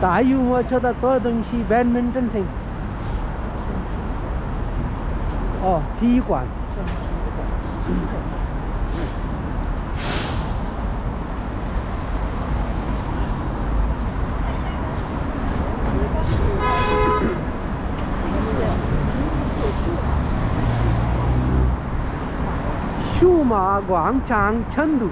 大油摩车的多东西 ，badminton thing。哦，体育馆。数码广场，成都。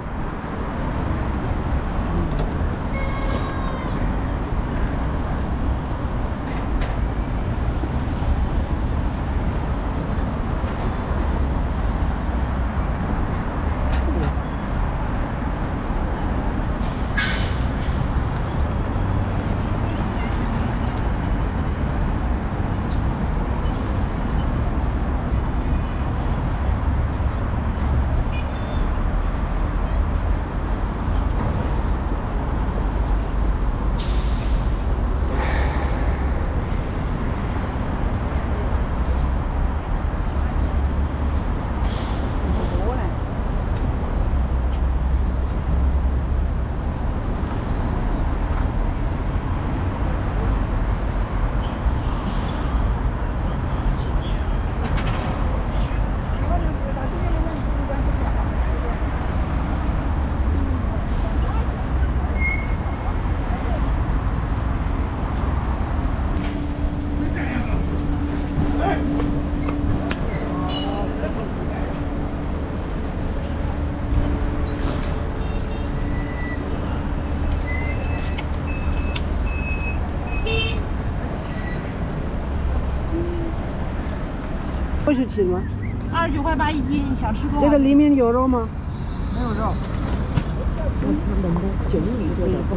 60斤吗？29.8块一斤，想吃多少？这个里面有肉吗？没有肉。我操，冷的9米做的不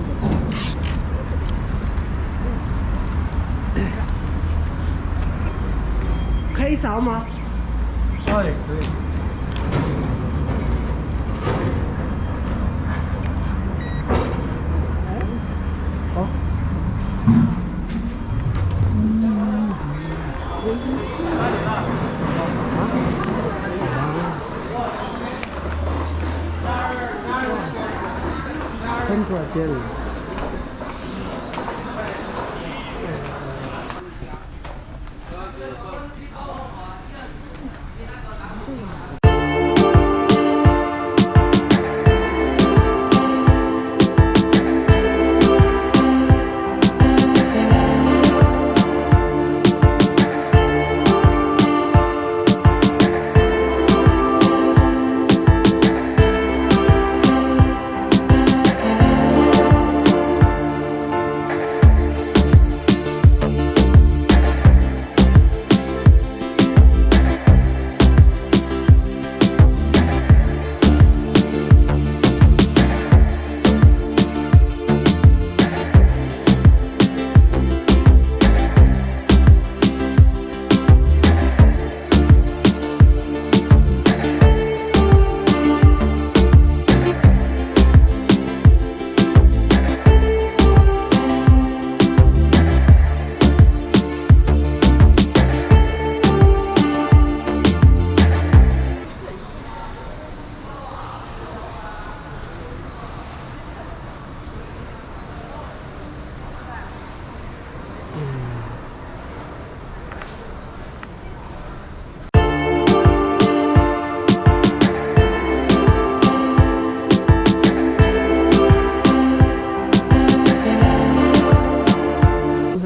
可可以扫吗？可以。好。很多店。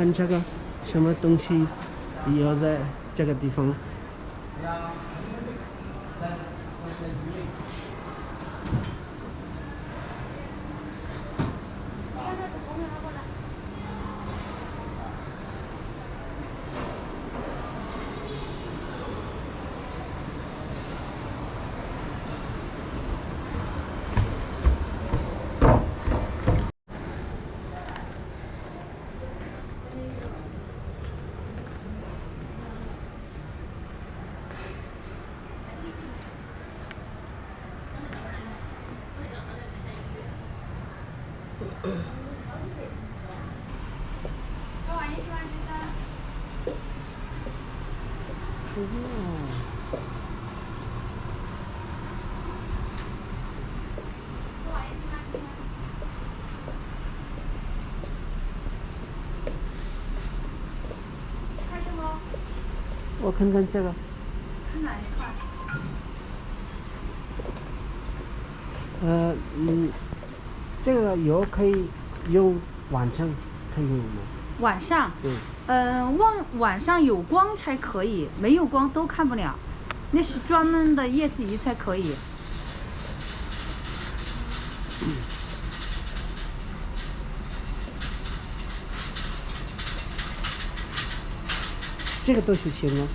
看这个什么东西也要在这个地方。我看看这个，看哪一块？这个油可以用晚上可以用吗？晚上，对，晚上有光才可以，没有光都看不了，那是专门的夜视仪才可以。这个多少钱呢？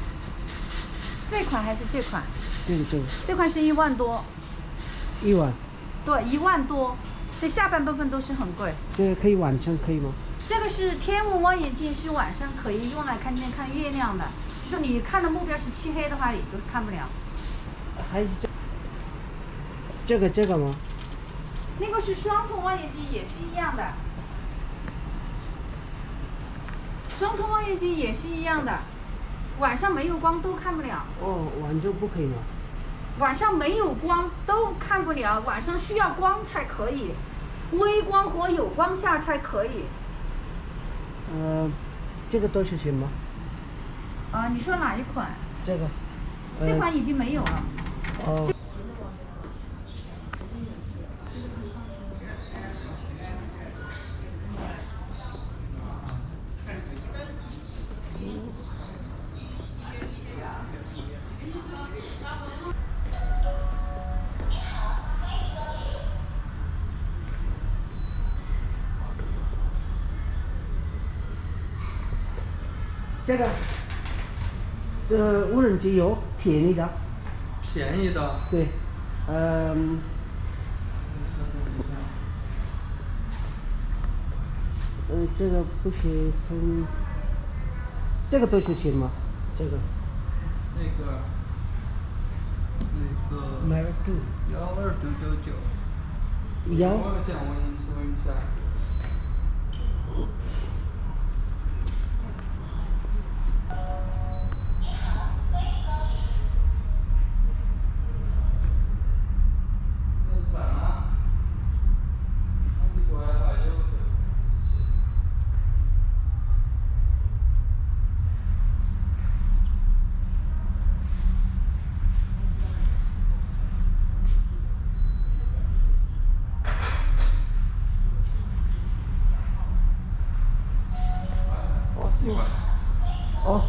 这款还是这款？这个这款是1万多， 1万，对，1万多。这下半部分都是很贵。这个可以晚上可以吗？这个是天文望远镜，是晚上可以用来看月亮的。就是你看的目标是漆黑的话，也都看不了。还是这个吗？那个是双筒望远镜，也是一样的。双筒望远镜也是一样的，晚上没有光都看不了。哦，晚上不可以吗？晚上没有光都看不了，晚上需要光才可以，微光和有光下才可以。这个多少钱吗？啊，你说哪一款？这个，这款已经没有了。哦。这个，无人机有便宜的，便宜的，对，这个不学生，这个多少钱吗？这个那个买了住12999。要我想问一下，那啥呢？那你过来吧，哦，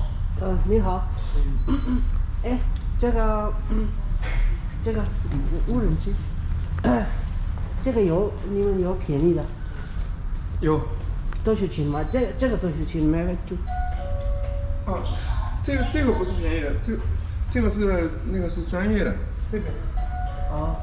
你好，哎，这个无人机，这个你们有便宜的？有多少钱吗？这个多少钱买了就？啊，这个不是便宜的，这个是那个是专业的，这边。哦，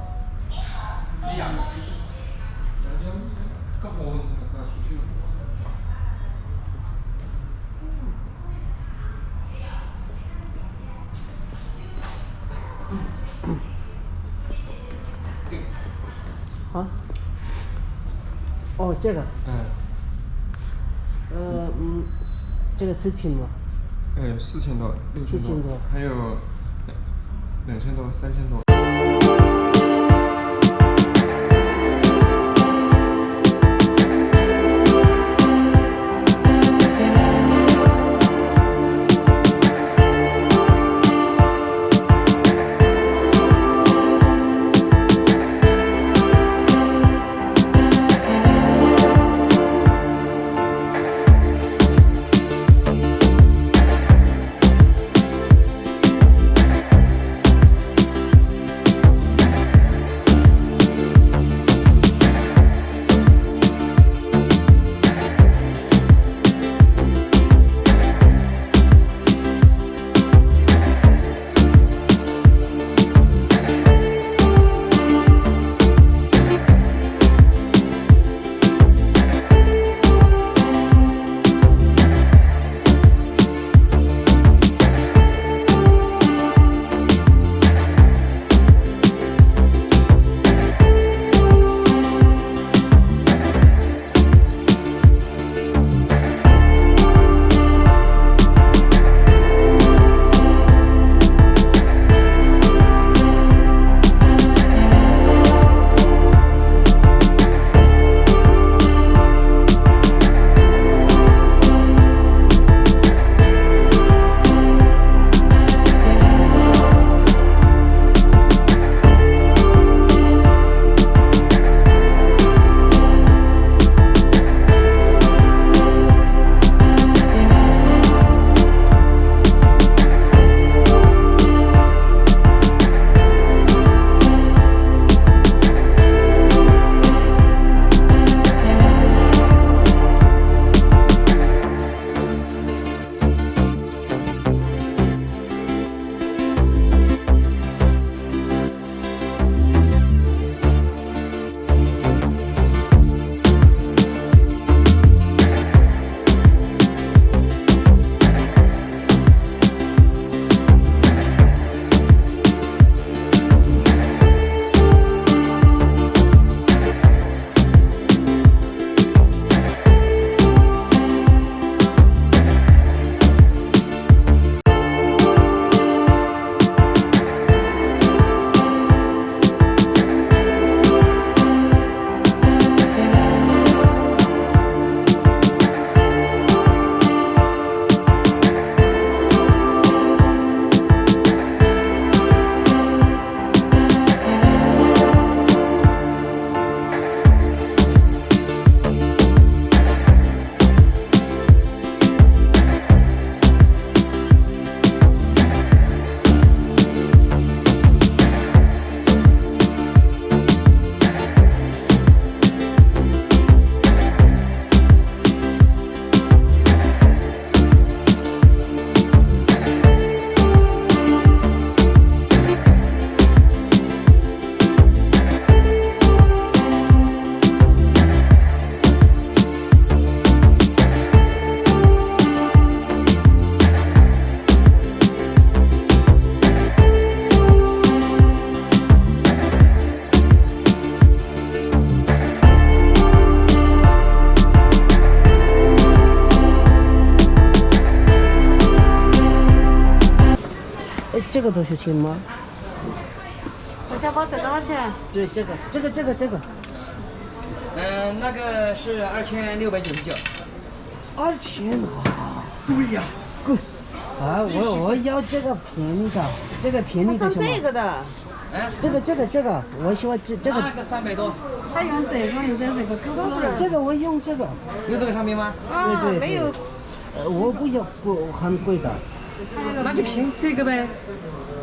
啊？哦，这个，这个4000吗？4000多，6000 4000多还有2000多，3000多。个多少钱吗？小小包这多少钱？对，这个。那个是2699。2000啊，对呀。贵。啊，我要这个便宜的，这个便宜的什么？这个的，哎，这个，我喜欢这个。那个300多。他用这种，用这个狗不了。这个我用这个。有这个产品吗？对，没有。我不要很贵的。那就凭这个呗。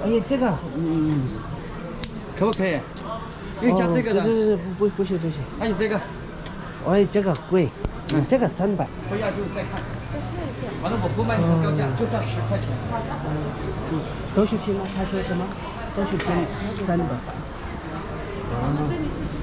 哎呀，这个，可不可以？有加这个的。不行。还有这个。哎，这个贵，这个300。不要就再看。反正我不卖你们高价，就赚10块钱。多少钱吗？他说什么？多少钱？300。我们这里是。